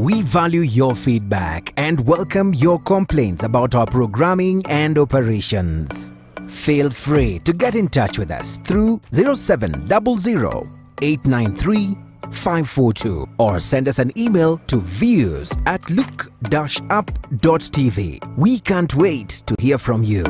We value your feedback and welcome your complaints about our programming and operations. Feel free to get in touch with us through 0700 893 542 or send us an email to views@look-up.tv. We can't wait to hear from you.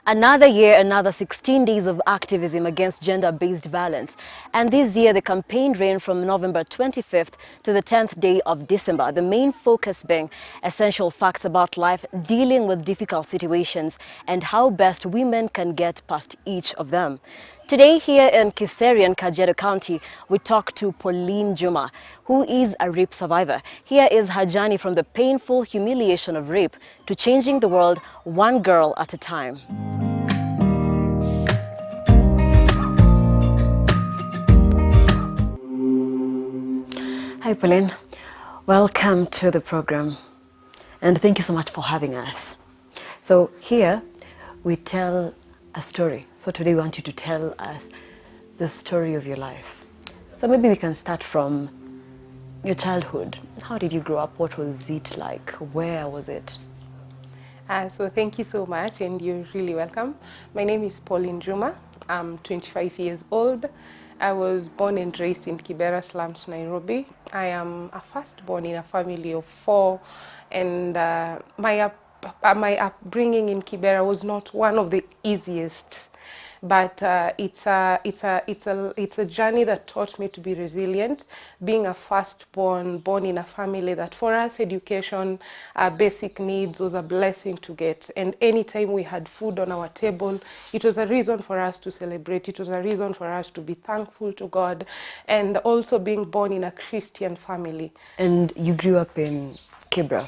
Another year, another 16 days of activism against gender-based violence. And this year, the campaign ran from November 25th to the 10th day of December, the main focus being essential facts about life, dealing with difficult situations, and how best women can get past each of them. Today, here in Kiseri and Kajiado County, we talk to Pauline Juma, who is a rape survivor. Here is her journey from the painful humiliation of rape to changing the world one girl at a time. Hi, Pauline. Welcome to the program, and thank you so much for having us. So here, we tell a story. So today we want you to tell us the story of your life. So maybe we can start from your childhood. How did you grow up? What was it like? Where was it? So thank you so much, and you're really welcome. My name is Pauline Juma. I'm 25 years old. I was born and raised in Kibera slums, Nairobi. I am a firstborn in a family of 4, and my upbringing in Kibera was not one of the easiest. But it's a journey that taught me to be resilient. Being a firstborn, born in a family that for us education, basic needs was a blessing to get. And anytime we had food on our table, it was a reason for us to celebrate. It was a reason for us to be thankful to God. And also being born in a Christian family. And you grew up in Kibera.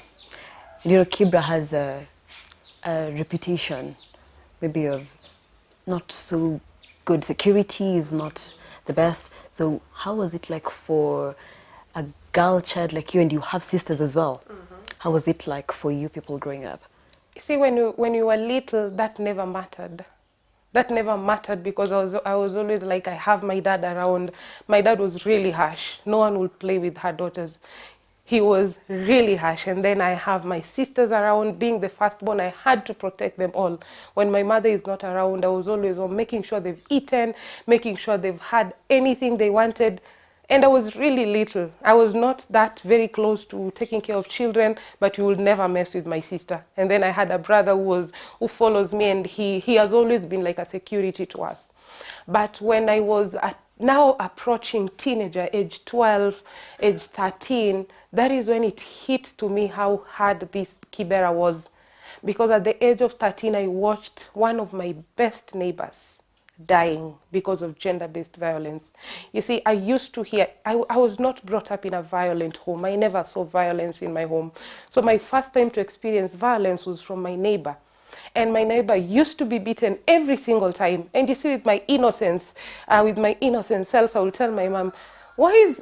You know, Kibera has a reputation maybe of not so good. Security is not the best. So how was it like for a girl child like you, and you have sisters as well? Mm-hmm. How was it like for you people growing up? See, when you were little, that never mattered. That never mattered because I was always like, I have my dad around. My dad was really harsh. No one would play with her daughters. He was really harsh. And then I have my sisters around. Being the firstborn, I had to protect them all. When my mother is not around, I was always on making sure they've eaten, making sure they've had anything they wanted. And I was really little. I was not that very close to taking care of children, but you will never mess with my sister. And then I had a brother who follows me, and he has always been like a security to us. But when I was now approaching teenager, age 12, age 13, that is when it hit to me how hard this Kibera was. Because at the age of 13, I watched one of my best neighbors dying because of gender-based violence. You see, I used to hear, I was not brought up in a violent home. I never saw violence in my home. So my first time to experience violence was from my neighbor. And my neighbor used to be beaten every single time. And you see, with my innocent self, I will tell my mom, why is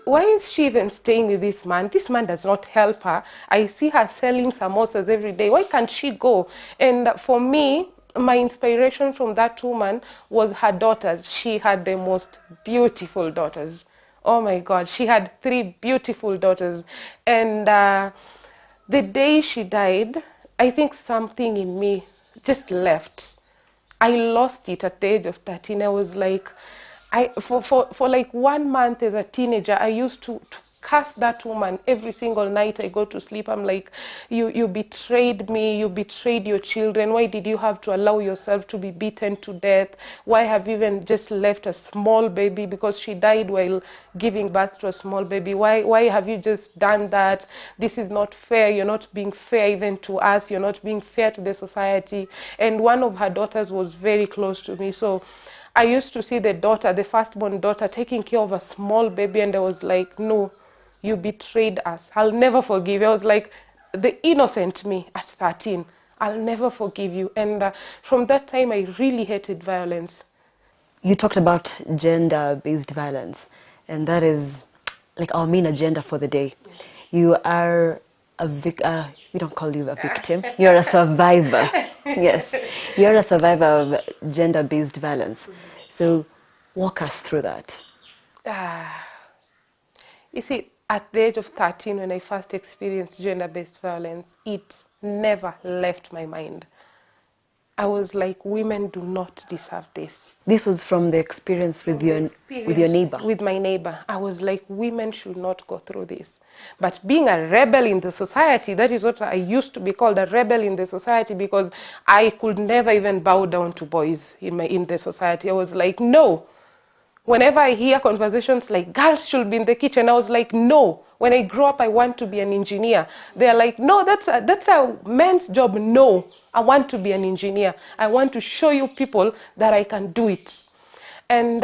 she even staying with this man? This man does not help her. I see her selling samosas every day. Why can't she go? And for me, my inspiration from that woman was her daughters. She had the most beautiful daughters. Oh my God, she had 3 beautiful daughters. And the day she died, I think something in me just left. I lost it at the age of 13. I was like, for like 1 month as a teenager, I used to curse that woman every single night I go to sleep. I'm like, you betrayed me, you betrayed your children. Why did you have to allow yourself to be beaten to death? Why have you even just left a small baby? Because she died while giving birth to a small baby. Why have you just done that? This is not fair. You're not being fair even to us. You're not being fair to the society. And one of her daughters was very close to me. So I used to see the firstborn daughter taking care of a small baby, and I was like, no, you betrayed us. I'll never forgive you. I was like, the innocent me at 13. I'll never forgive you. And from that time, I really hated violence. You talked about gender-based violence, and that is like our main agenda for the day. You are we don't call you a victim, you're a survivor. Yes, you're a survivor of gender-based violence. So walk us through that. You see, at the age of 13, when I first experienced gender-based violence, it never left my mind. I was like, women do not deserve this. This was from the experience with your neighbor? With my neighbor. I was like, women should not go through this. But being a rebel in the society, that is what I used to be called, a rebel in the society, because I could never even bow down to boys in the society. I was like, no. Whenever I hear conversations like, girls should be in the kitchen, I was like, no. When I grow up, I want to be an engineer. They're like, no, that's a man's job. No, I want to be an engineer. I want to show you people that I can do it. And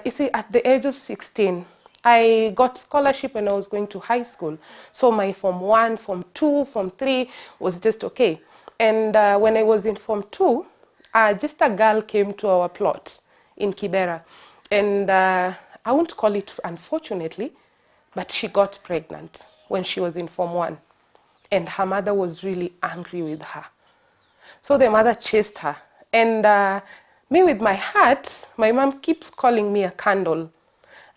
you see, at the age of 16, I got scholarship when I was going to high school. So my Form 1, Form 2, Form 3 was just okay. And when I was in Form 2, just a girl came to our plot in Kibera. And I won't call it unfortunately, but she got pregnant when she was in Form 1. And her mother was really angry with her. So the mother chased her. And me with my heart, my mom keeps calling me a candle.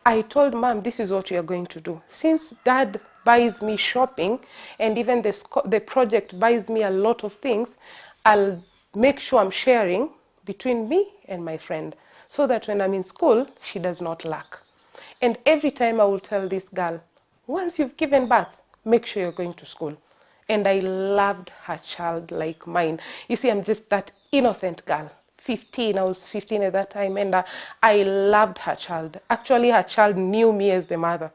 I told mom, this is what we are going to do. Since dad buys me shopping and even the project buys me a lot of things, I'll make sure I'm sharing between me and my friend, so that when I'm in school, she does not lack. And every time I will tell this girl, once you've given birth, make sure you're going to school. And I loved her child like mine. You see, I'm just that innocent girl. 15, I was 15 at that time, and I loved her child. Actually, her child knew me as the mother.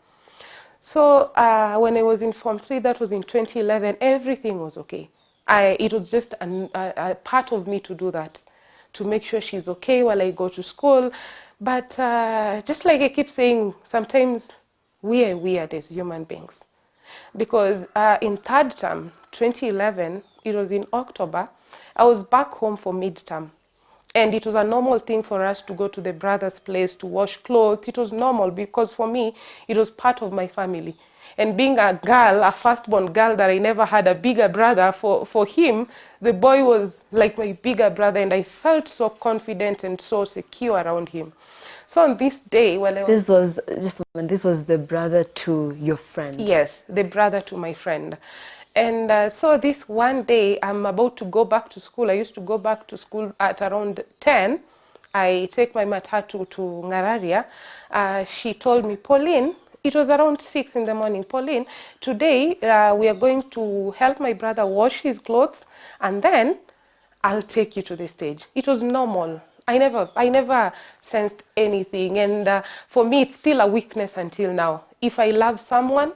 So when I was in Form 3, that was in 2011, everything was okay. It was just a part of me to do that, to make sure she's okay while I go to school. But just like I keep saying, sometimes we are weird as human beings. Because in third term, 2011, it was in October, I was back home for midterm. And it was a normal thing for us to go to the brother's place to wash clothes. It was normal because for me, it was part of my family. And being a girl, a firstborn girl that I never had a bigger brother, for him, the boy was like my bigger brother, and I felt so confident and so secure around him. So on this day, when this was the brother to your friend? Yes, the brother to my friend. And so this one day, I'm about to go back to school. I used to go back to school at around 10. I take my matatu to Ngararia. She told me, Pauline, it was around 6 in the morning. Pauline, today we are going to help my brother wash his clothes, and then I'll take you to the stage. It was normal. I never sensed anything. And for me, it's still a weakness until now. If I love someone,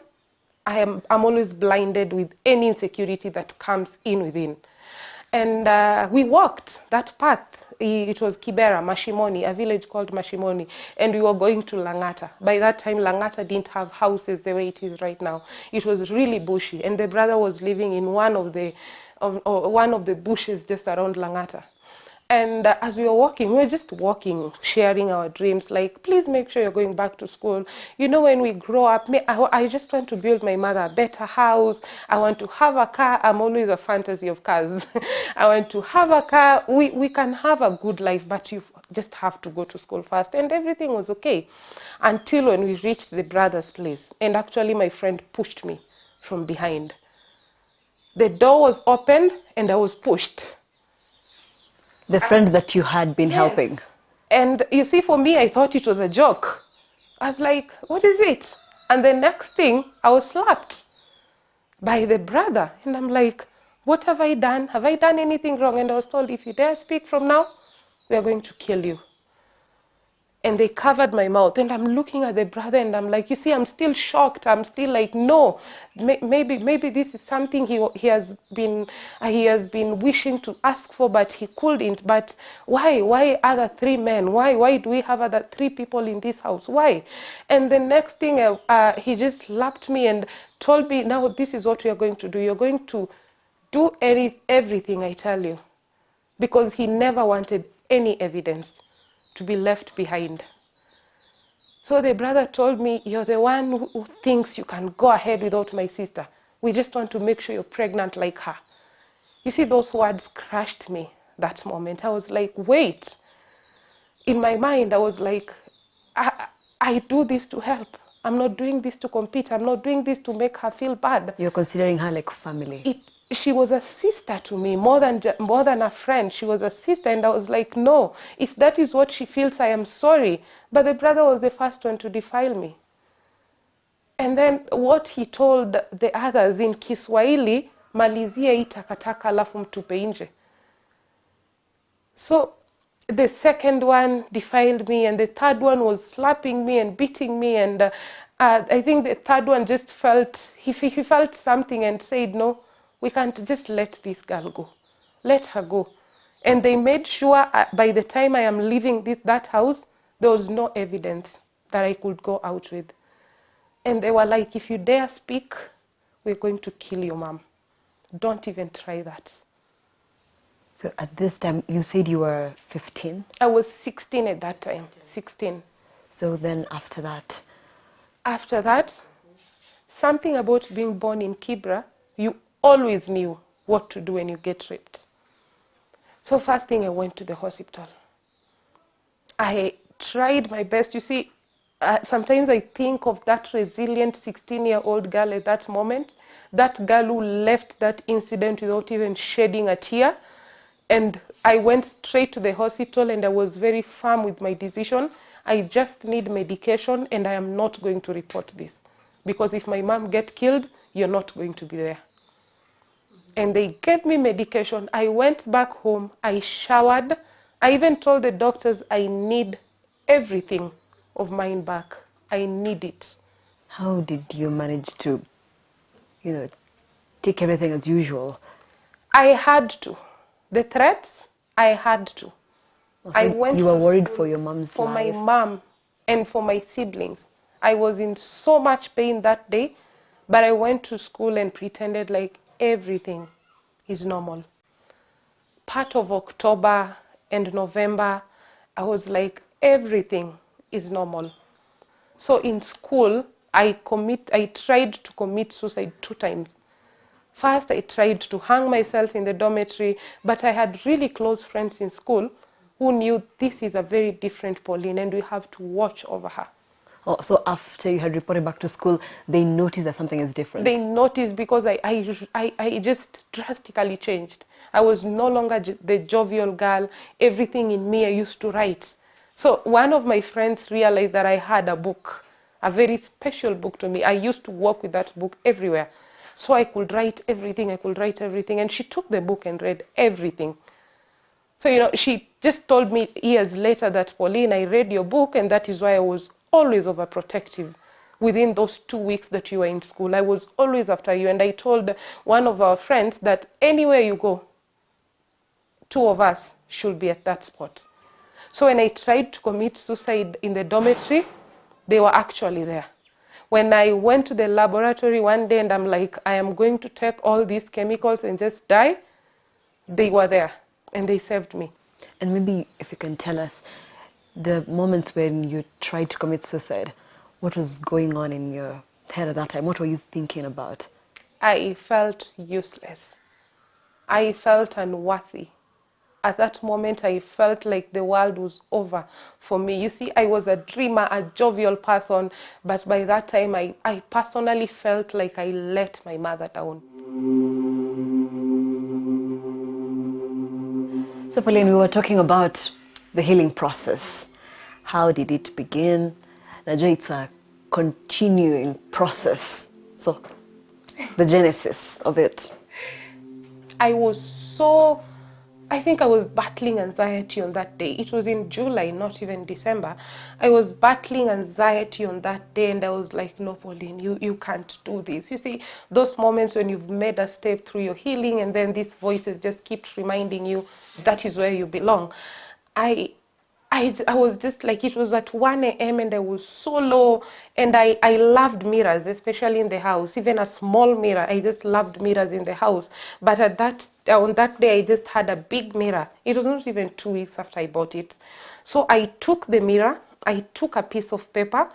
I'm always blinded with any insecurity that comes in within. And we walked that path. It was Kibera, Mashimoni, a village called Mashimoni, and we were going to Langata. By that time, Langata didn't have houses the way it is right now. It was really bushy, and the brother was living in one of the bushes just around Langata. And as we were just walking, sharing our dreams, like, please make sure you're going back to school. You know, when we grow up, I just want to build my mother a better house. I want to have a car. I'm always a fantasy of cars. I want to have a car. We can have a good life, but you just have to go to school first. And everything was okay until when we reached the brother's place. And actually, my friend pushed me from behind. The door was opened, and I was pushed. The friend that you had been helping. And you see, for me, I thought it was a joke. I was like, what is it? And the next thing, I was slapped by the brother. And I'm like, what have I done? Have I done anything wrong? And I was told, if you dare speak from now, we are going to kill you. And they covered my mouth. And I'm looking at the brother, and I'm like, you see, I'm still shocked. I'm still like, no, maybe this is something he has been wishing to ask for, but he couldn't. But why other 3 men? Why do we have other 3 people in this house? Why? And the next thing, he just slapped me and told me, now this is what we are going to do. You're going to do everything I tell you. Because he never wanted any evidence to be left behind. So the brother told me, you're the one who thinks you can go ahead without my sister. We just want to make sure you're pregnant like her. You see, those words crushed me that moment. I was like, wait. In my mind, I was like, I do this to help. I'm not doing this to compete. I'm not doing this to make her feel bad. You're considering her like family. She was a sister to me, more than a friend. She was a sister, and I was like, no, if that is what she feels, I am sorry. But the brother was the first one to defile me. And then what he told the others in Kiswahili, malizia hii takataka alafu mtupe nje. So the second one defiled me, and the third one was slapping me and beating me, and I think the third one just felt, he felt something and said, no, we can't just let this girl go. Let her go. And they made sure by the time I am leaving that house, there was no evidence that I could go out with. And they were like, if you dare speak, we're going to kill you, mom. Don't even try that. So at this time, you said you were 15? I was 16 at that time, 16. So then after that? After that, something about being born in Kibra, you always knew what to do when you get raped. So first thing, I went to the hospital. I tried my best. You see, sometimes I think of that resilient 16-year-old girl at that moment, that girl who left that incident without even shedding a tear. And I went straight to the hospital, and I was very firm with my decision. I just need medication, and I am not going to report this. Because if my mom gets killed, you're not going to be there. And they gave me medication. I went back home. I showered. I even told the doctors I need everything of mine back. I need it. How did you manage to, take everything as usual? I had to. The threats, I had to. So you were worried for your mom's life? For my mom and for my siblings. I was in so much pain that day, but I went to school and pretended like everything is normal. Part of October and November, I was like, everything is normal. So in school, I tried to commit suicide 2 times. First, I tried to hang myself in the dormitory, but I had really close friends in school who knew this is a very different Pauline, and we have to watch over her. Oh, so after you had reported back to school, they noticed that something is different? They noticed because I just drastically changed. I was no longer the jovial girl. Everything in me I used to write. So one of my friends realized that I had a book, a very special book to me. I used to walk with that book everywhere. So I could write everything, and she took the book and read everything. So, she just told me years later that, Pauline, I read your book, and that is why I was always overprotective. Within those 2 weeks that you were in school, I was always after you. And I told one of our friends that anywhere you go, 2 of us should be at that spot. So when I tried to commit suicide in the dormitory, they were actually there. When I went to the laboratory one day and I'm like, I am going to take all these chemicals and just die, they were there and they saved me. And maybe if you can tell us the moments when you tried to commit suicide, what was going on in your head at that time? What were you thinking about? I felt useless. I felt unworthy. At that moment, I felt like the world was over for me. You see, I was a dreamer, a jovial person, but by that time, I personally felt like I let my mother down. So, Pauline, we were talking about the healing process. How did it begin? Najua, it's a continuing process. So, the genesis of it. I think I was battling anxiety on that day. It was in July, not even December. I was battling anxiety on that day, and I was like, no, Pauline, you can't do this. You see, those moments when you've made a step through your healing, and then these voices just keep reminding you that is where you belong. I was just like, it was at 1 a.m. and I was so low, and I loved mirrors, especially in the house. Even a small mirror, I just loved mirrors in the house. But on that day, I just had a big mirror. It was not even 2 weeks after I bought it. So I took the mirror, I took a piece of paper,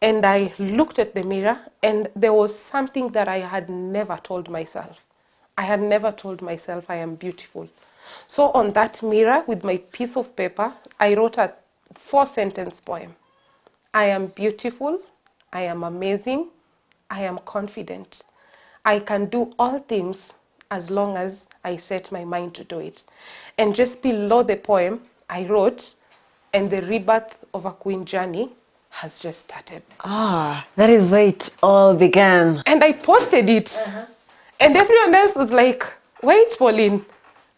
And I looked at the mirror, and there was something that I had never told myself. I had never told myself I am beautiful. So on that mirror, with my piece of paper, I wrote a 4-sentence poem. I am beautiful, I am amazing, I am confident. I can do all things as long as I set my mind to do it. And just below the poem, I wrote, and the rebirth of a queen journey has just started. Ah, that is where it all began. And I posted it. And everyone else was like, wait, Pauline,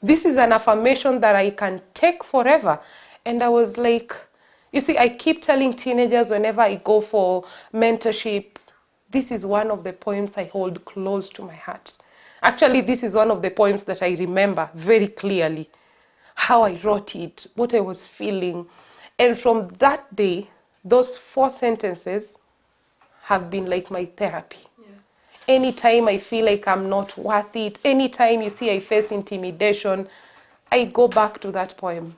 this is an affirmation that I can take forever. And I was like, you see, I keep telling teenagers whenever I go for mentorship, this is one of the poems I hold close to my heart. Actually, this is one of the poems that I remember very clearly. How I wrote it, what I was feeling. And from that day, those 4 sentences have been like my therapy. Anytime I feel like I'm not worth it, anytime you see I face intimidation, I go back to that poem.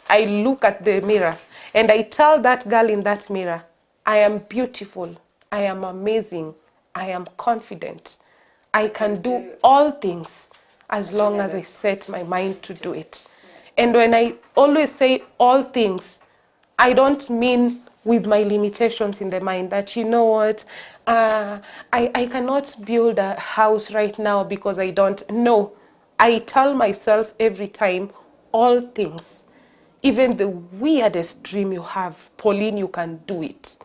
I look at the mirror and I tell that girl in that mirror, I am beautiful, I am amazing, I am confident. I can do all things as long as I set my mind to do it. And when I always say all things, I don't mean with my limitations in the mind that, you know what, I cannot build a house right now because I don't know. I tell myself every time, all things, even the weirdest dream you have, Pauline, you can do it.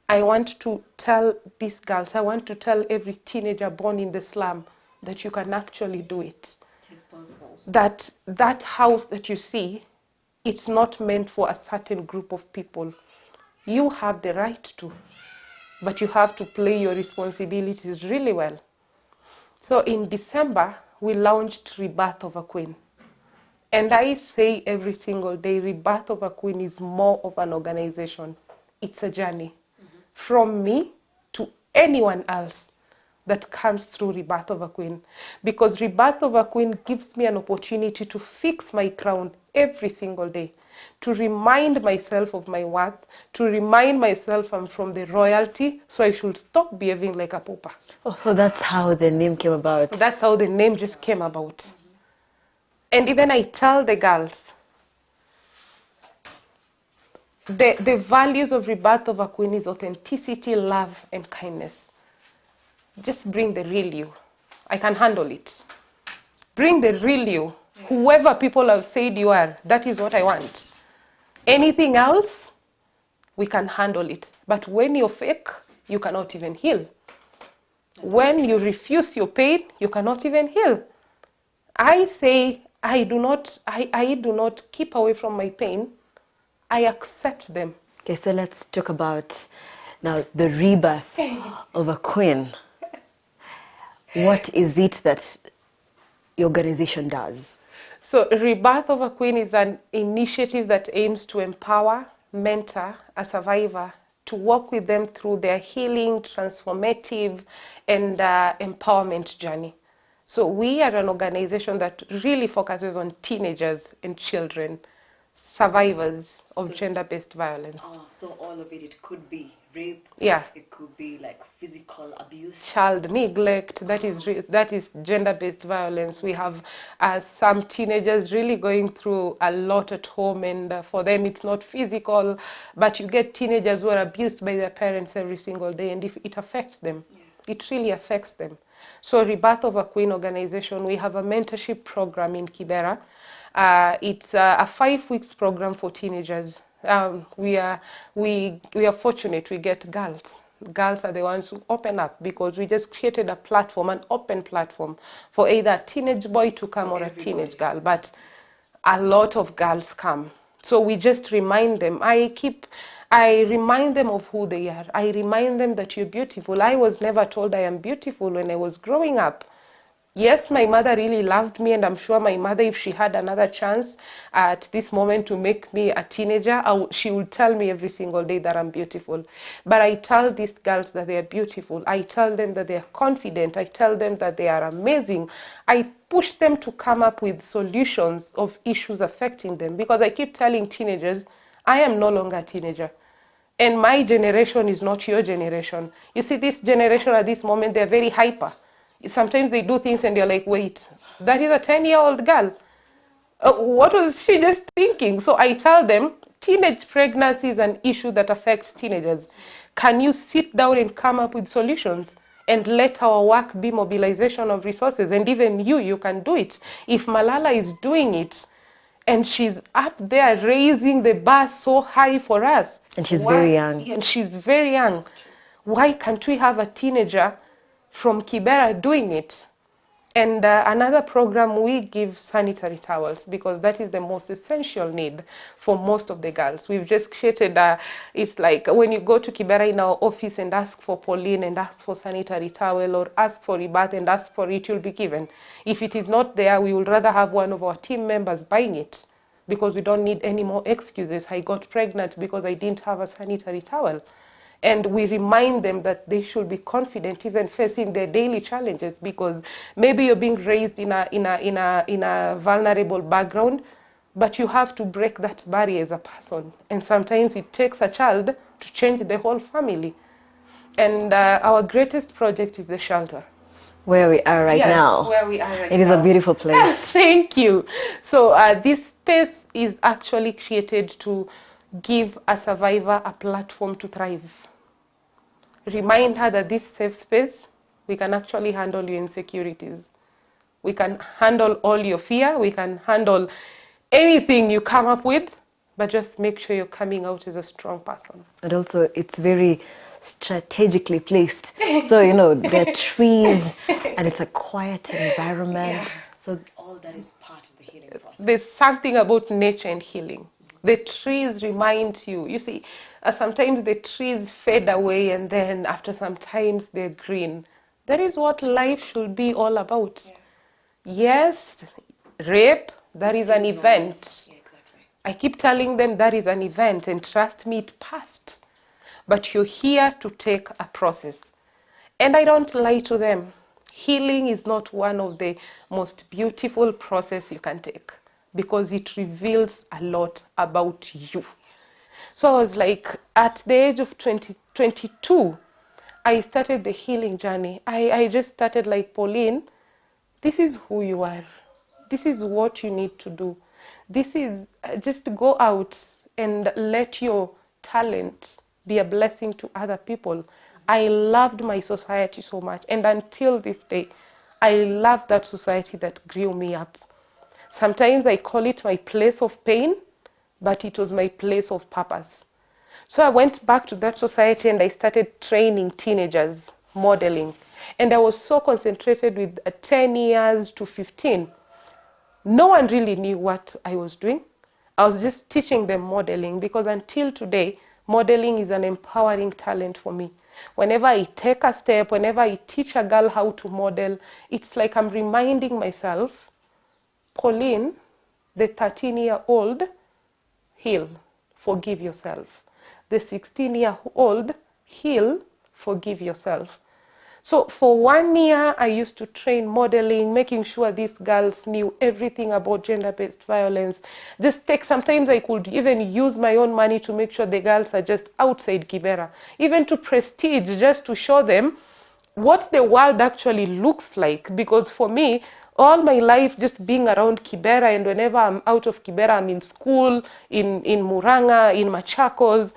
I want to tell these girls, I want to tell every teenager born in the slum that you can actually do it. It's possible. That house that you see, it's not meant for a certain group of people. You have the right to, but you have to play your responsibilities really well. So in December, we launched Rebirth of a Queen. And I say every single day, Rebirth of a Queen is more of an organization. It's a journey. From me to anyone else that comes through Rebirth of a Queen. Because Rebirth of a Queen gives me an opportunity to fix my crown every single day, to remind myself of my worth, to remind myself I'm from the royalty, so I should stop behaving like a pauper. Oh, so that's how the name came about. That's how the name just came about. And even I tell the girls, the values of Rebirth of a Queen is authenticity, love, and kindness. Just bring the real you. I can handle it. Bring the real you. Whoever people have said you are, that is what I want. Anything else, we can handle it. But when you're fake, you cannot even heal. When you refuse your pain, you cannot even heal. I say, I do not keep away from my pain. I accept them. Okay, so let's talk about now the rebirth of a queen. What is it that your organization does? So Rebirth of a Queen is an initiative that aims to empower, mentor a survivor to walk with them through their healing, transformative, and empowerment journey. So we are an organization that really focuses on teenagers and children, survivors of gender-based violence. Oh, so all of it could be rape. Yeah. It could be like physical abuse. Child neglect, that is gender-based violence. We have some teenagers really going through a lot at home, and for them it's not physical, but you get teenagers who are abused by their parents every single day, and if it affects them. It really affects them. So Rebirth of a Queen organization, we have a mentorship program in Kibera. It's a 5 weeks program for teenagers. We are fortunate we get girls. Girls are the ones who open up because we just created a platform, an open platform for either a teenage boy to come or a teenage girl. But a lot of girls come. So we just remind them. I remind them of who they are. I remind them that you're beautiful. I was never told I am beautiful when I was growing up. Yes, my mother really loved me, and I'm sure my mother, if she had another chance at this moment to make me a teenager, she would tell me every single day that I'm beautiful. But I tell these girls that they are beautiful. I tell them that they are confident. I tell them that they are amazing. I push them to come up with solutions of issues affecting them, because I keep telling teenagers, I am no longer a teenager. And my generation is not your generation. You see, this generation at this moment, they're very hyper. Sometimes they do things and you're like, wait, that is a 10-year-old girl. What was she just thinking? So I tell them, teenage pregnancy is an issue that affects teenagers. Can you sit down and come up with solutions? And let our work be mobilization of resources. And even you can do it. If Malala is doing it, and she's up there raising the bar so high for us. And she's very young. And she's very young. Why can't we have a teenager from Kibera doing it? And another program, we give sanitary towels because that is the most essential need for most of the girls. We've just created, it's like when you go to Kibera in our office and ask for Pauline and ask for sanitary towel or ask for REBIRTH and ask for it, you'll be given. If it is not there, we would rather have one of our team members buying it because we don't need any more excuses. I got pregnant because I didn't have a sanitary towel. And we remind them that they should be confident even facing their daily challenges because maybe you're being raised in a vulnerable background, but you have to break that barrier as a person. And sometimes it takes a child to change the whole family. And our greatest project is the shelter. Where we are right now. Yes, where we are right now. It is a beautiful place. Thank you. So this space is actually created to give a survivor a platform to thrive. Remind her that this safe space, we can actually handle your insecurities. We can handle all your fear. We can handle anything you come up with, but just make sure you're coming out as a strong person. And also, it's very strategically placed. So, you know, there are trees and it's a quiet environment. Yeah. So all that is part of the healing process. There's something about nature and healing. The trees remind you. You see, sometimes the trees fade away and then after some times they're green. That is what life should be all about. Yeah. Yes, rape, that is an event. Yeah, exactly. I keep telling them that is an event and trust me, it passed. But you're here to take a process. And I don't lie to them. Healing is not one of the most beautiful processes you can take because it reveals a lot about you. So I was like, at the age of 22, I started the healing journey. I just started like, Pauline, this is who you are. This is what you need to do. This is just go out and let your talent be a blessing to other people. I loved my society so much. And until this day, I love that society that grew me up. Sometimes I call it my place of pain, but it was my place of purpose. So I went back to that society and I started training teenagers, modeling. And I was so concentrated with 10 years to 15. No one really knew what I was doing. I was just teaching them modeling because until today, modeling is an empowering talent for me. Whenever I take a step, whenever I teach a girl how to model, it's like I'm reminding myself, Pauline, the 13-year-old, heal, forgive yourself. The 16-year-old, heal, forgive yourself. So for 1 year, I used to train modeling, making sure these girls knew everything about gender-based violence. Sometimes I could even use my own money to make sure the girls are just outside Kibera, even to prestige, just to show them what the world actually looks like. Because for me, all my life just being around Kibera, and whenever I'm out of Kibera, I'm in school, in Muranga, in Machakos,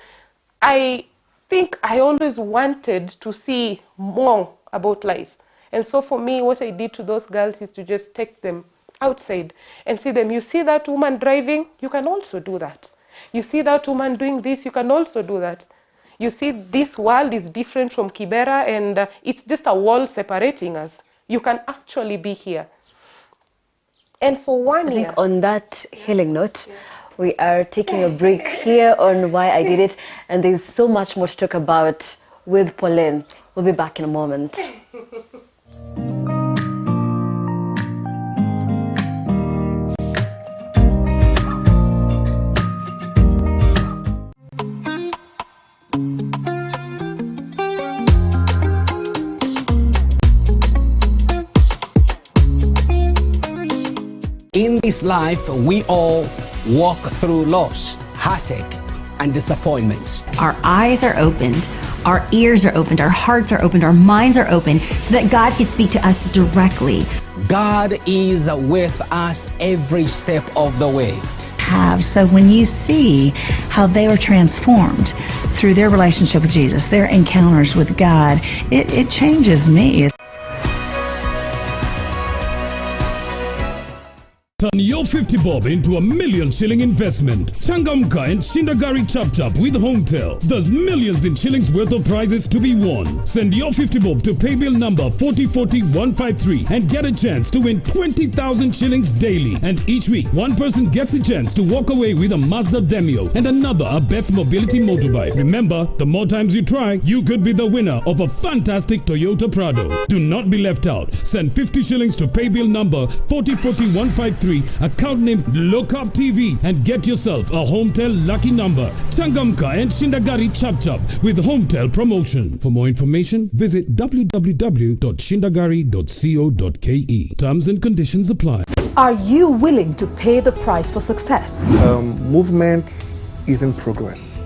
I think I always wanted to see more about life. And so for me, what I did to those girls is to just take them outside and see them. You see that woman driving? You can also do that. You see that woman doing this? You can also do that. You see this world is different from Kibera and it's just a wall separating us. You can actually be here. And for 1 year... I think on that healing note, we are taking a break here on Why I Did It, and there's so much more to talk about with Pauline. We'll be back in a moment. In this life, we all walk through loss, heartache, and disappointments. Our eyes are opened, our ears are opened, our hearts are opened, our minds are open, so that God can speak to us directly. God is with us every step of the way. So when you see how they were transformed through their relationship with Jesus, their encounters with God, it changes me. Turn your 50 bob into $1 million shilling investment. Changamka and Shindagari Chap Chap with Hometel. There's millions in shillings worth of prizes to be won. Send your 50 bob to paybill number 4040153 and get a chance to win 20,000 shillings daily. And each week, one person gets a chance to walk away with a Mazda Demio and another a Beth Mobility motorbike. Remember, the more times you try, you could be the winner of a fantastic Toyota Prado. Do not be left out. Send 50 shillings to paybill number 4040153, account name Lockup TV, and get yourself a Hometel lucky number. Changamka and Shindagari Chap Chap with Hometel promotion. For more information, visit www.shindagari.co.ke. Terms and conditions apply. Are you willing to pay the price for success? Movement is in progress,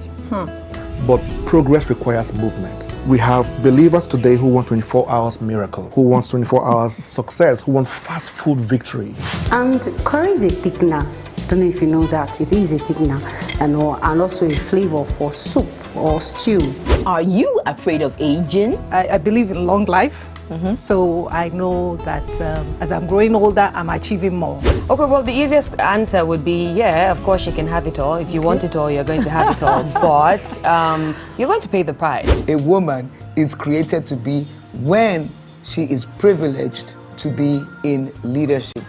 but progress requires movement. We have believers today who want 24 hours miracle, who wants 24 hours success, who want fast food victory. And curry is a thickener. Don't know if you know that. It is a thickener and also a flavor for soup or stew. Are you afraid of aging? I believe in long life. So I know that as I'm growing older, I'm achieving more. Okay, well, the easiest answer would be, yeah, of course you can have it all. If you want it all, you're going to have it all. But you're going to pay the price. A woman is created to be when she is privileged to be in leadership.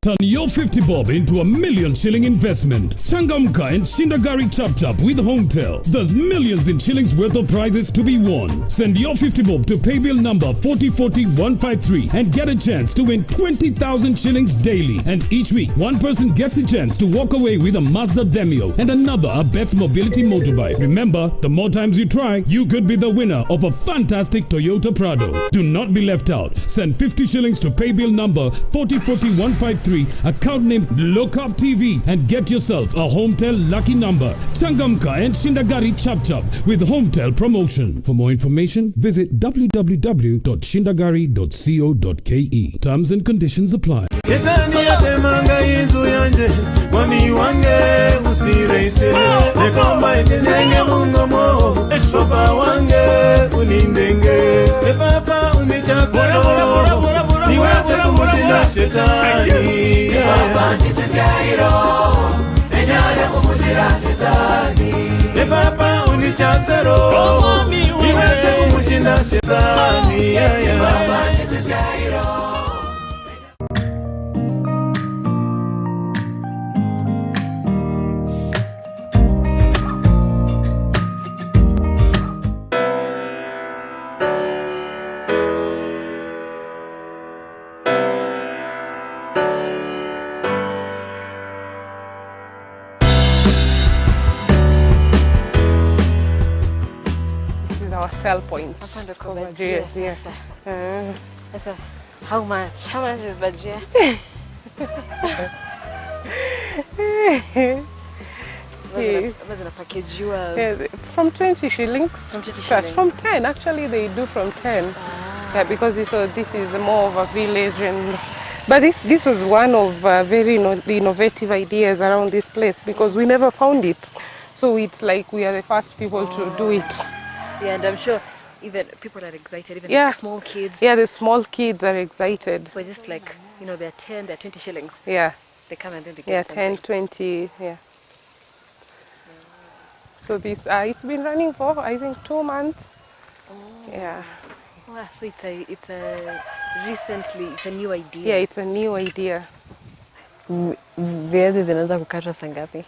Turn your 50 bob into $1 million shilling investment. Changamka and Shindagari Chap Chap with Hometel. There's millions in shillings worth of prizes to be won. Send your 50 bob to paybill number 4040153 and get a chance to win 20,000 shillings daily. And each week, one person gets a chance to walk away with a Mazda Demio and another a Beth Mobility motorbike. Remember, the more times you try, you could be the winner of a fantastic Toyota Prado. Do not be left out. Send 50 shillings to paybill number 4040153, account name Lockup TV, and get yourself a Hometel lucky number. Changamka and Shindagari Chap Chap with Hometel promotion. For more information, visit www.shindagari.co.ke. Terms and conditions apply. Niweze kumushinda shetani, Baba nituzyairo, enyale kumushinda shetani. Baba unijaze roho, niweze kumushinda shetani, Baba nituzyairo. Sell point. Yes. How much? How much is bajia? From 20 shillings. From 20 shillings. From 10, actually they do from 10. Yeah, because this is more of a village, but this was one of very innovative ideas around this place because we never found it. So it's like we are the first people to do it. Yeah, and I'm sure even people are excited, even like small kids. Yeah, the small kids are excited. But just like, they're 10, they're 20 shillings. Yeah. They come and then they get something. 10, 20, yeah. So this, it's been running for, I think, 2 months. Oh. Yeah. Wow, so it's a new idea. Yeah, it's a new idea. Viazi zinaanza kukatwa saa ngapi?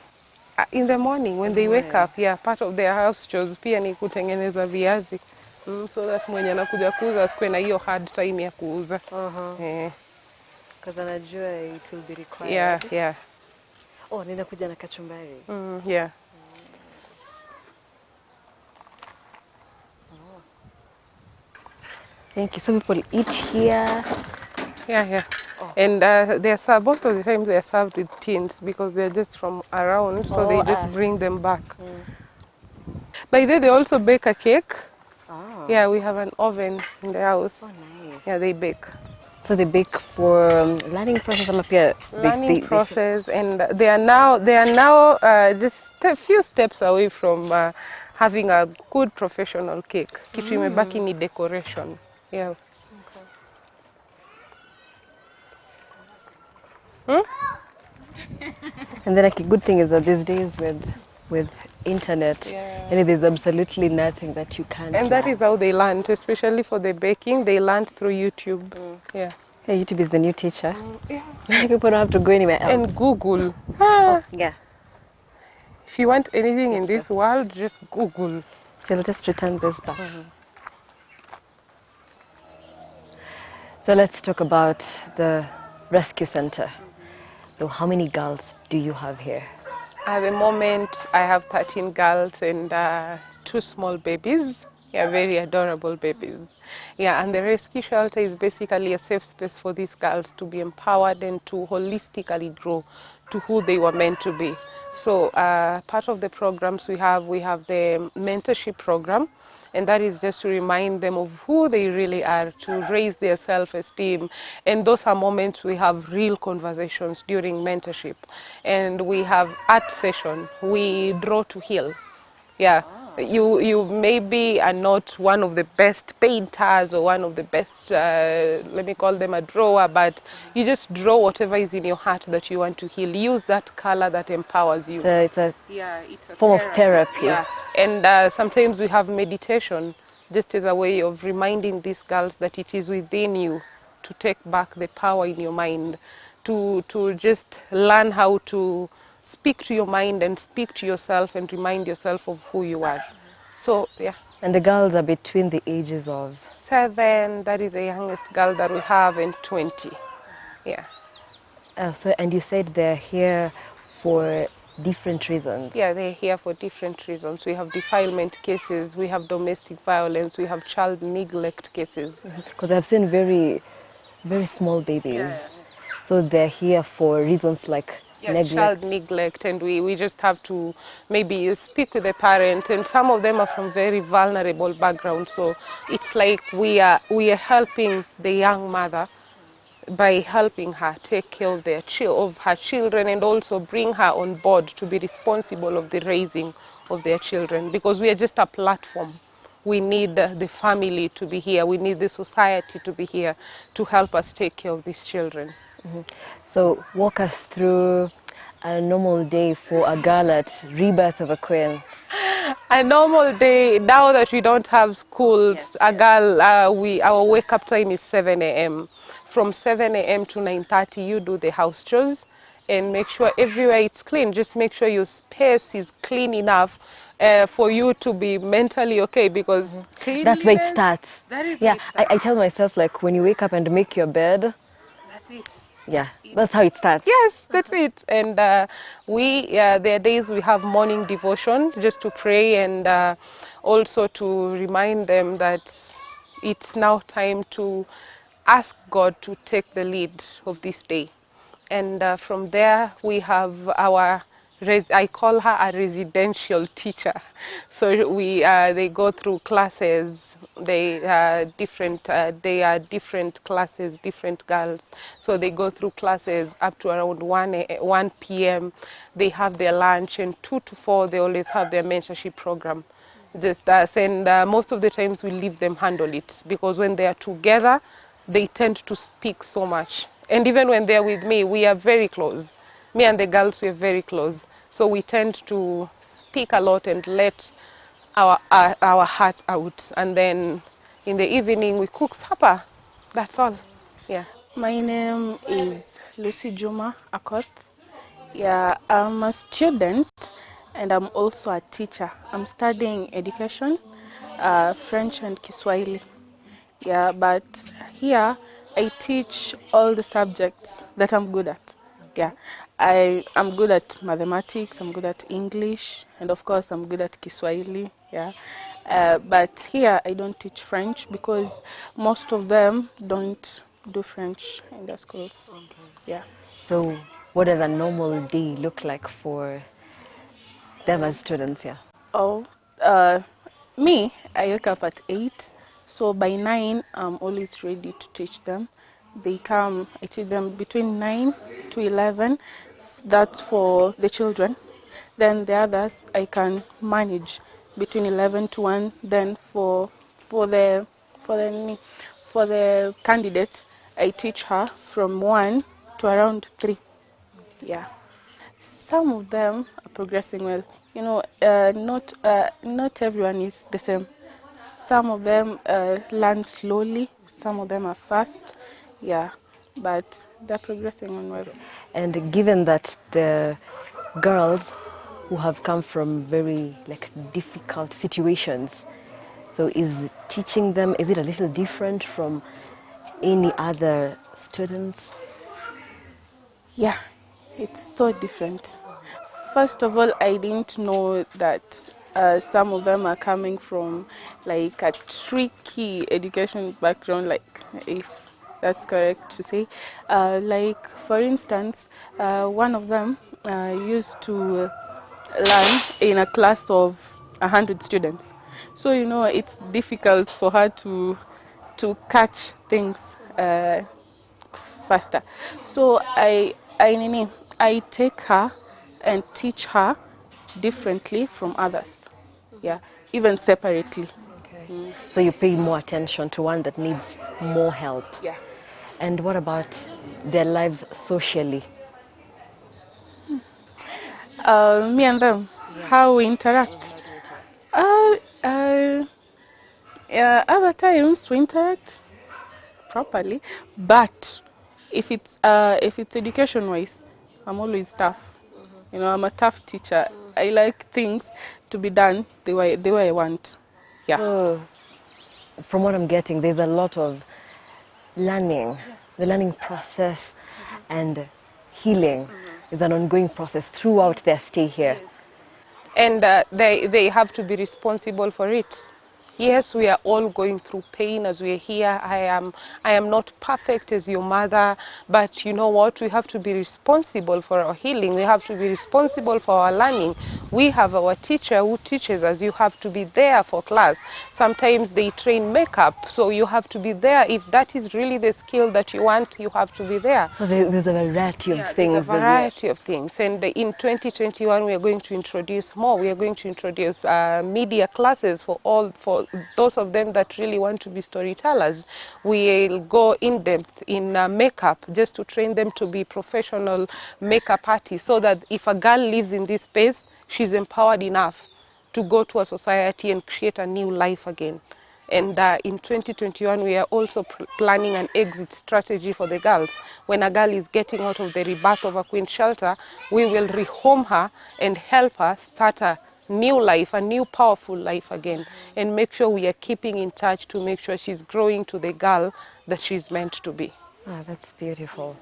In the morning when they wake up, part of their house chores pia ni kutengeneza viazi. So that mwenye anakuja kuuza asikuwe na hiyo hard time ya kuuza. Because anajua it will be required. Yeah. Oh, ninakuja na kachumbari. Yeah. Thank you. So people eat here. Yeah. And they're served, most of the time they're served with tins because they're just from around, so they just bring them back. By then they also bake a cake. Yeah, we have an oven in the house. Nice. Yeah, they bake. So they bake for learning process. Learning process, and they are now just a few steps away from having a good professional cake. Kitu imebaki ni decoration. Yeah. And then like a good thing is that these days with internet, there's absolutely nothing that you can't And that is how they learned, especially for the baking. They learned through YouTube. Yeah. Hey, YouTube is the new teacher. People don't have to go anywhere else. And Google. Yeah. If you want anything in this world, just Google. So let us return this back. So let's talk about the rescue center. So how many girls do you have here? At the moment, I have 13 girls and 2 small babies. Yeah, very adorable babies. Yeah, and the rescue shelter is basically a safe space for these girls to be empowered and to holistically grow to who they were meant to be. So part of the programs we have the mentorship program, and that is just to remind them of who they really are, to raise their self-esteem. And those are moments we have real conversations during mentorship. And we have art session. We draw to heal. Yeah, you maybe are not one of the best painters or one of the best, let me call them a drawer, but you just draw whatever is in your heart that you want to heal. Use that color that empowers you. So it's a form of therapy. Yeah, and sometimes we have meditation just as a way of reminding these girls that it is within you to take back the power in your mind, to just learn how to speak to your mind and speak to yourself and remind yourself of who you are. So, yeah. And the girls are between the ages of? 7, that is the youngest girl that we have, and 20. Yeah. And you said they're here for different reasons? Yeah, they're here for different reasons. We have defilement cases, we have domestic violence, we have child neglect cases. Because I've seen very, very small babies. Yeah. So they're here for reasons like neglect. Child neglect, and we just have to maybe speak with the parent, and some of them are from very vulnerable backgrounds, so it's like we are helping the young mother by helping her take care of her children, and also bring her on board to be responsible of the raising of their children, because we are just a platform. We need the family to be here, we need the society to be here to help us take care of these children. So walk us through a normal day for a girl at Rebirth of a Queen. A normal day, now that we don't have schools, a girl, our wake up time is 7 a.m. From 7 a.m. to 9:30, you do the house chores and make sure everywhere it's clean. Just make sure your space is clean enough for you to be mentally okay, because that's where it starts. That is where it starts. I tell myself, like, when you wake up and make your bed, that's it. Yeah, that's how it starts. Yes, that's it. And there are days we have morning devotion just to pray, and also to remind them that it's now time to ask God to take the lead of this day. And from there we have I call her a residential teacher. So they go through classes. They are different classes, different girls. So they go through classes up to around 1 p.m. They have their lunch, and 2 to 4 they always have their mentorship program. Just us, and most of the times we leave them handle it, because when they are together, they tend to speak so much. And even when they're with me, we are very close. Me and the girls, we are very close. So we tend to speak a lot and let our heart out. And then in the evening, we cook supper. That's all. Yeah. My name is Lucy Juma Akoth. Yeah, I'm a student and I'm also a teacher. I'm studying education, French and Kiswahili. Yeah, but here I teach all the subjects that I'm good at. Yeah, I'm good at mathematics, I'm good at English, and of course I'm good at Kiswahili. Yeah, but here I don't teach French because most of them don't do French in the schools. Yeah. So what does a normal day look like for them as students here? Oh, me, I wake up at 8. So by 9, I'm always ready to teach them. They come, I teach them between 9 to 11. That's for the children. Then the others, I can manage between 11 to 1. Then for the candidates, I teach her from 1 to around 3. Yeah. Some of them are progressing well. You know, not everyone is the same. Some of them learn slowly. Some of them are fast. Yeah, but they're progressing on well. And given that the girls who have come from very difficult situations, so is teaching them, is it a little different from any other students? Yeah, it's so different. First of all, I didn't know that some of them are coming from a tricky education background, if that's correct to say. For instance, one of them used to learn in a class of 100 students. So, it's difficult for her to catch things faster. So I take her and teach her differently from others. Yeah, even separately. Okay. So you pay more attention to one that needs more help. Yeah. And what about their lives socially? Me and them, how we interact. Other times we interact properly, but if it's education-wise, I'm always tough. You know, I'm a tough teacher. I like things to be done the way I want. Yeah. So, from what I'm getting, there's a lot of learning. The learning process and healing is an ongoing process throughout their stay here. And they have to be responsible for it. Yes, we are all going through pain as we are here. I am not perfect as your mother, but you know what? We have to be responsible for our healing. We have to be responsible for our learning. We have our teacher who teaches us. You have to be there for class. Sometimes they train makeup, so you have to be there. If that is really the skill that you want, you have to be there. So there's a variety of things. There's a variety of things. And in 2021, we are going to introduce more. We are going to introduce media classes for those of them that really want to be storytellers. We'll go in depth in makeup just to train them to be professional makeup artists, so that if a girl lives in this space, she's empowered enough to go to a society and create a new life again. And in 2021, we are also planning an exit strategy for the girls. When a girl is getting out of the Rebirth of a Queen shelter, we will rehome her and help her start a new life, a new powerful life again, and make sure we are keeping in touch to make sure she's growing to the girl that she's meant to be. Ah, that's beautiful.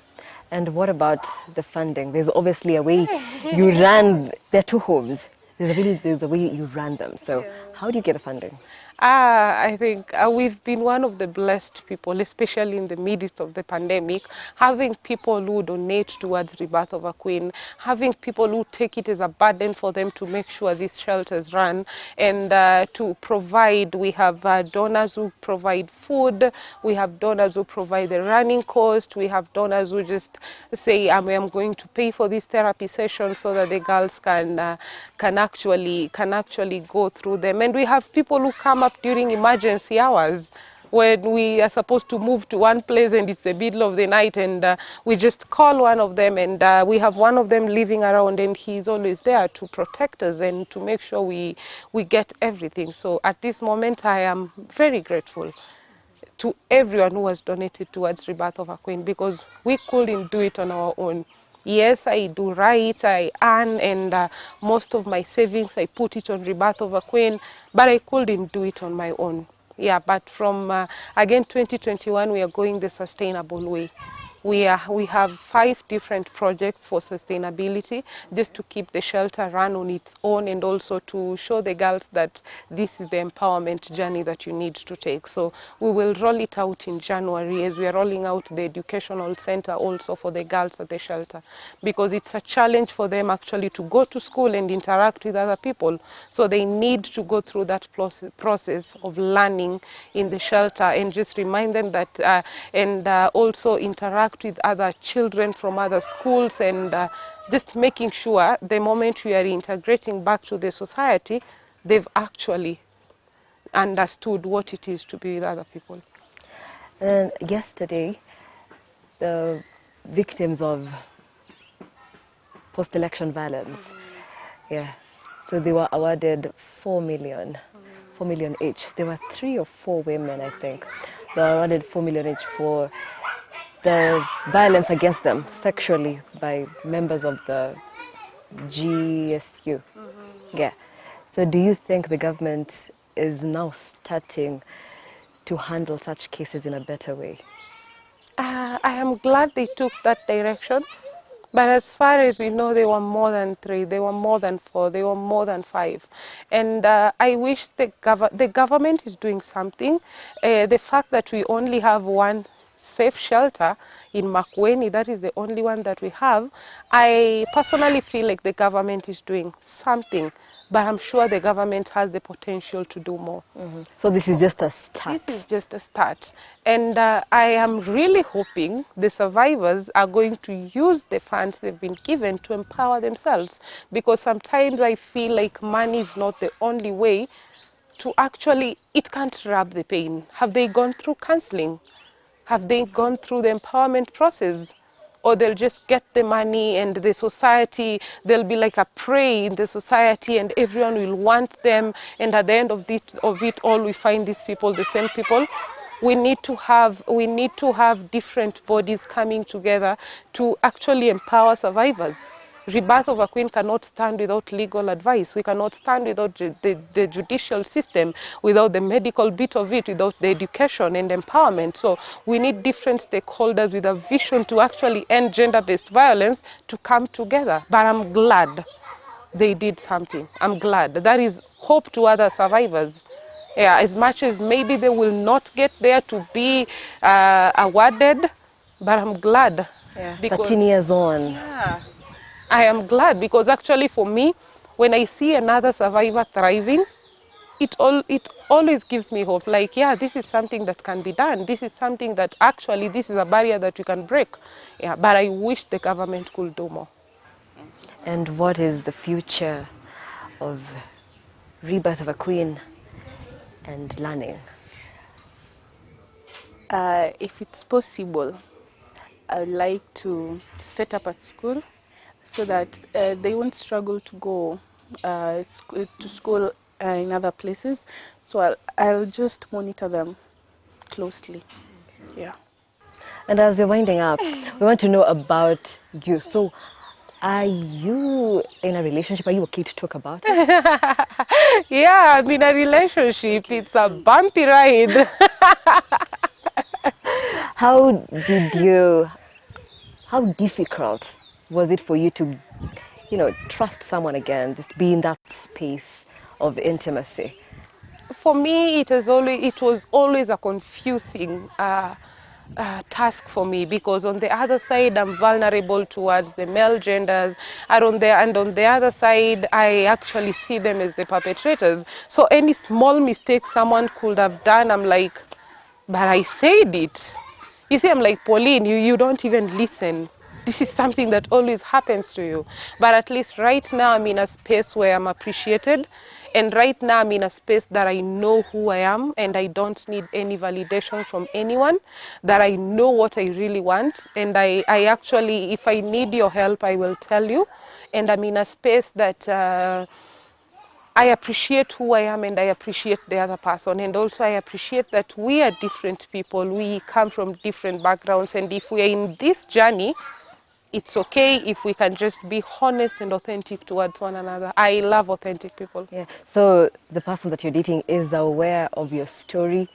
And what about the funding? There's obviously a way you run their two homes. There's a way you run them. So how do you get the funding? I think we've been one of the blessed people, especially in the midst of the pandemic, having people who donate towards Rebirth of a Queen, having people who take it as a burden for them to make sure these shelters run, and to provide. We have donors who provide food, we have donors who provide the running cost, we have donors who just say, I'm going to pay for this therapy session so that the girls can actually go through them. And we have people who come up during emergency hours when we are supposed to move to one place and it's the middle of the night, and we just call one of them, and we have one of them living around, and he's always there to protect us and to make sure we get everything. So at this moment, I am very grateful to everyone who has donated towards Rebirth of a Queen, because we couldn't do it on our own. Yes, I do right, I earn, and most of my savings, I put it on Rebirth of a Queen, but I couldn't do it on my own. Yeah, but from, again, 2021, we are going the sustainable way. We have 5 different projects for sustainability, just to keep the shelter run on its own, and also to show the girls that this is the empowerment journey that you need to take. So we will roll it out in January, as we are rolling out the educational center also for the girls at the shelter, because it's a challenge for them actually to go to school and interact with other people. So they need to go through that process of learning in the shelter, and just remind them that and also interact with other children from other schools, and just making sure the moment we are integrating back to the society, they've actually understood what it is to be with other people. And yesterday, the victims of post-election violence, so they were awarded 4 million each. There were 3 or 4 women, I think. They were awarded 4 million each for the violence against them sexually by members of the GSU. Yeah. So do you think the government is now starting to handle such cases in a better way? I am glad they took that direction. But as far as we know, they were more than 3, they were more than 4, they were more than 5. And I wish the government is doing something. The fact that we only have one safe shelter in Makueni, that is the only one that we have, I personally feel like the government is doing something. But I'm sure the government has the potential to do more. So this is just a start? This is just a start. And I am really hoping the survivors are going to use the funds they've been given to empower themselves. Because sometimes I feel like money is not the only way to actually, it can't rub the pain. Have they gone through counseling? Have they gone through the empowerment process? Or they'll just get the money, and the society, they'll be like a prey in the society, and everyone will want them, and at the end of it all, we find these people, the same people. We need to have different bodies coming together to actually empower survivors. Rebirth of a Queen cannot stand without legal advice. We cannot stand without the judicial system, without the medical bit of it, without the education and empowerment. So we need different stakeholders with a vision to actually end gender-based violence to come together. But I'm glad they did something. I'm glad. That is hope to other survivors. Yeah, as much as maybe they will not get there to be awarded, but I'm glad. Yeah. 13 years on. Yeah. I am glad, because actually for me, when I see another survivor thriving, it always gives me hope. Like, yeah, this is something that can be done. This is something that actually, this is a barrier that we can break. Yeah, but I wish the government could do more. And what is the future of Rebirth of a Queen and learning? If it's possible, I would like to set up a school so that they won't struggle to go to school in other places. So I'll just monitor them closely. Okay. Yeah. And as you're winding up, we want to know about you. So are you in a relationship? Are you okay to talk about it? Yeah, I'm in a relationship. It's a bumpy ride. How difficult was it for you to, trust someone again, just be in that space of intimacy? For me, it was always a confusing task for me, because on the other side, I'm vulnerable towards the male genders, and on the other side, I actually see them as the perpetrators. So any small mistake someone could have done, I'm like, but I said it. You see, I'm like, Pauline, you don't even listen. This is something that always happens to you. But at least right now I'm in a space where I'm appreciated. And right now I'm in a space that I know who I am, and I don't need any validation from anyone, that I know what I really want. And I actually, if I need your help, I will tell you. And I'm in a space that I appreciate who I am, and I appreciate the other person. And also I appreciate that we are different people. We come from different backgrounds. And if we are in this journey, it's okay if we can just be honest and authentic towards one another. I love authentic people. Yeah. So the person that you're dating is aware of your story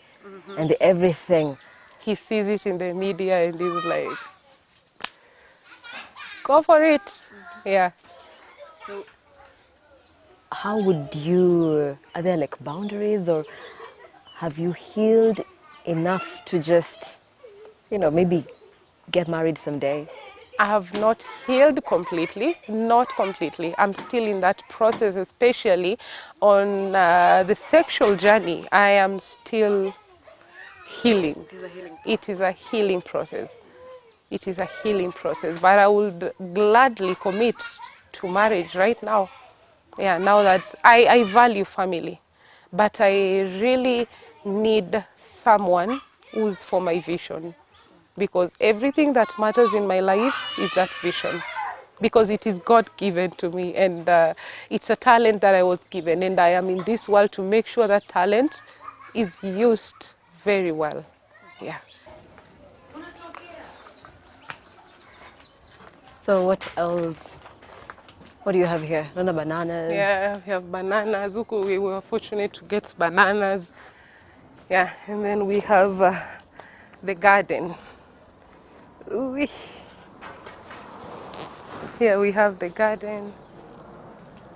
and everything. He sees it in the media and he's like, go for it. Yeah. So how would you, are there like boundaries, or have you healed enough to just, you know, maybe get married someday? I have not healed completely, not completely. I'm still in that process, especially on the sexual journey. I am still healing. It is a healing process. It is a healing process, but I would gladly commit to marriage right now. Yeah, now that I value family, but I really need someone who's for my vision, because everything that matters in my life is that vision, because it is God given to me, and it's a talent that I was given, and I am in this world to make sure that talent is used very well. Yeah. So what else? What do you have here? None of bananas? Yeah, we have bananas. We were fortunate to get bananas. Yeah, and then we have the garden. Ooh. Here we have the garden.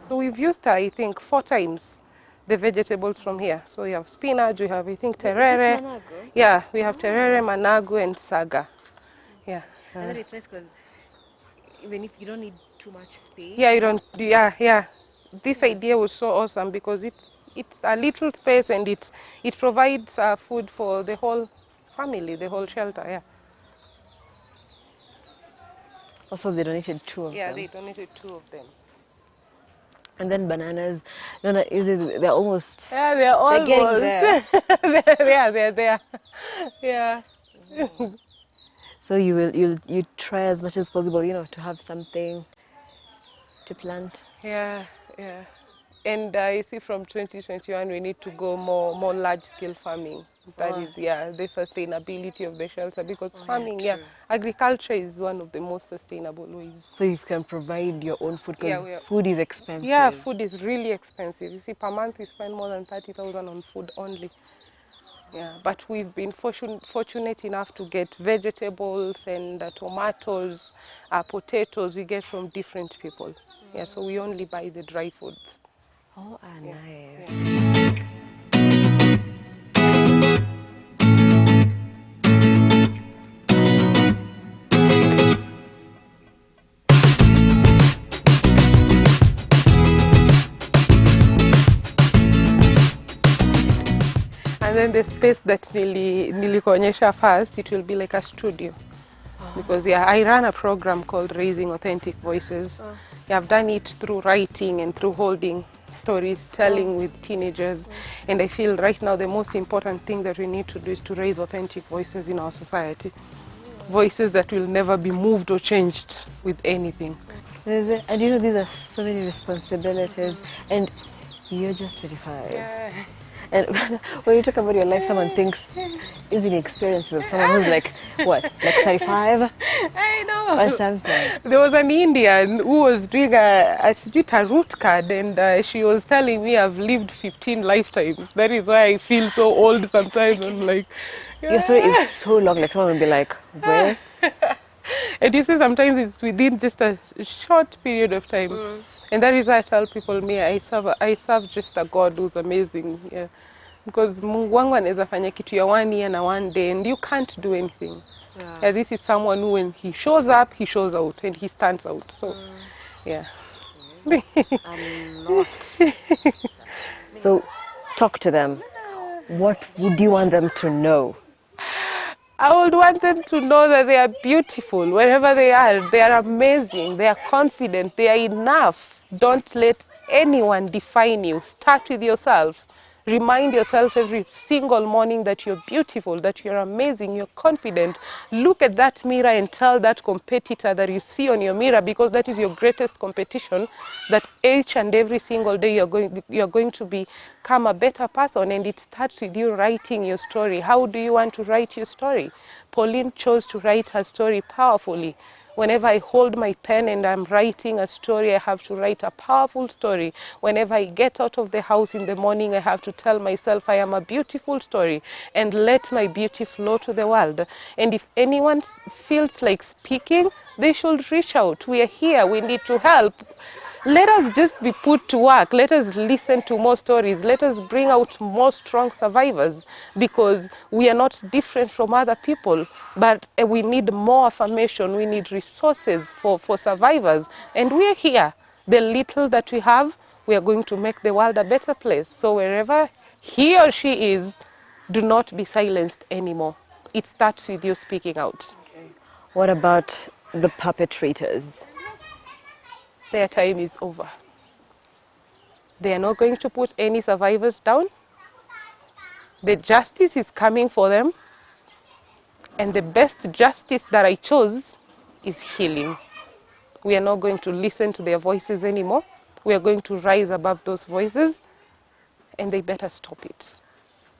So we've used, I think, 4 times the vegetables from here. So we have spinach, we have, I think, terere. Yeah, we have terere, managu, and saga. Yeah. And then it's nice because even if you don't need too much space. Yeah, you don't. Yeah. This idea was so awesome because it's a little space, and it provides food for the whole family, the whole shelter. Yeah. Also, they donated 2 of them. Yeah, they donated 2 of them. And then bananas. No, they're almost. Yeah, they're almost. They're getting there. They're there. Yeah. So you try as much as possible, you know, to have something to plant. Yeah. And I see from 2021 we need to go more large-scale farming. That is, the sustainability of the shelter, because farming, agriculture is one of the most sustainable ways. So you can provide your own food, because food is expensive. Yeah, food is really expensive. You see, per month we spend more than 30,000 on food only. Yeah, but we've been fortunate enough to get vegetables and tomatoes, potatoes. We get from different people. Yeah, so we only buy the dry foods. Oh, nice. And then the space that nilikuonyesha first, it will be like a studio. Because I run a program called Raising Authentic Voices. I've done it through writing and through holding storytelling with teenagers. And I feel right now the most important thing that we need to do is to raise authentic voices in our society. Voices that will never be moved or changed with anything. And you know, these are so many responsibilities, and you're just 25. Yeah. And when you talk about your life, someone thinks, even the experiences of someone who's like, what, like 35? I know. Or something. There was an Indian who was doing a root card, and she was telling me I've lived 15 lifetimes. That is why I feel so old sometimes. I'm like, your story is so long, like someone will be like, where? And you see, sometimes it's within just a short period of time. And that is why I tell people, I serve just a God who's amazing. Yeah. Because Mungu wangu anaweza fanya kitu ya 1 year na 1 day, and you can't do anything. Yeah, this is someone who, when he shows up, he shows out, and he stands out. So, yeah. I'm not. So, talk to them. What would you want them to know? I would want them to know that they are beautiful wherever they are. They are amazing. They are confident. They are enough. Don't let anyone define you. Start with yourself. Remind yourself every single morning that you're beautiful, that you're amazing, you're confident. Look at that mirror and tell that competitor that you see on your mirror, because that is your greatest competition, that each and every single day you're going to become a better person, and it starts with you writing your story. How do you want to write your story? Pauline chose to write her story powerfully. Whenever I hold my pen and I'm writing a story, I have to write a powerful story. Whenever I get out of the house in the morning, I have to tell myself I am a beautiful story and let my beauty flow to the world. And if anyone feels like speaking, they should reach out. We are here. We need to help. Let us just be put to work. Let us listen to more stories. Let us bring out more strong survivors, because we are not different from other people, but we need more affirmation. We need resources for survivors. And we are here. The little that we have, we are going to make the world a better place. So wherever he or she is, do not be silenced anymore. It starts with you speaking out. Okay. What about the perpetrators? Their time is over. They are not going to put any survivors down. The justice is coming for them. And the best justice that I chose is healing. We are not going to listen to their voices anymore. We are going to rise above those voices, and they better stop it.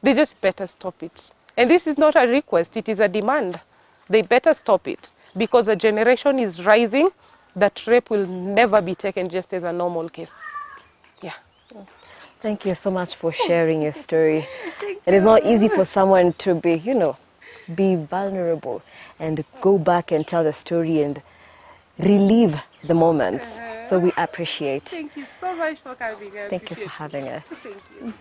They just better stop it. And this is not a request, it is a demand. They better stop it, because a generation is rising that rape will never be taken just as a normal case. Yeah. Thank you so much for sharing your story. It is not easy for someone to be, be vulnerable and go back and tell the story and relive the moments. So we appreciate. Thank you so much for coming. Thank you for having us. Thank you.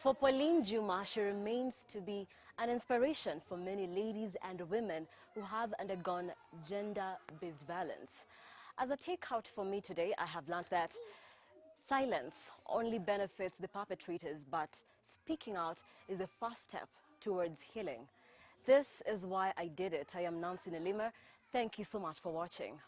For Pauline Juma, she remains to be an inspiration for many ladies and women who have undergone gender-based violence. As a takeout for me today, I have learned that silence only benefits the perpetrators, but speaking out is the first step towards healing. This is why I did it. I am Nancy Nelima. Thank you so much for watching.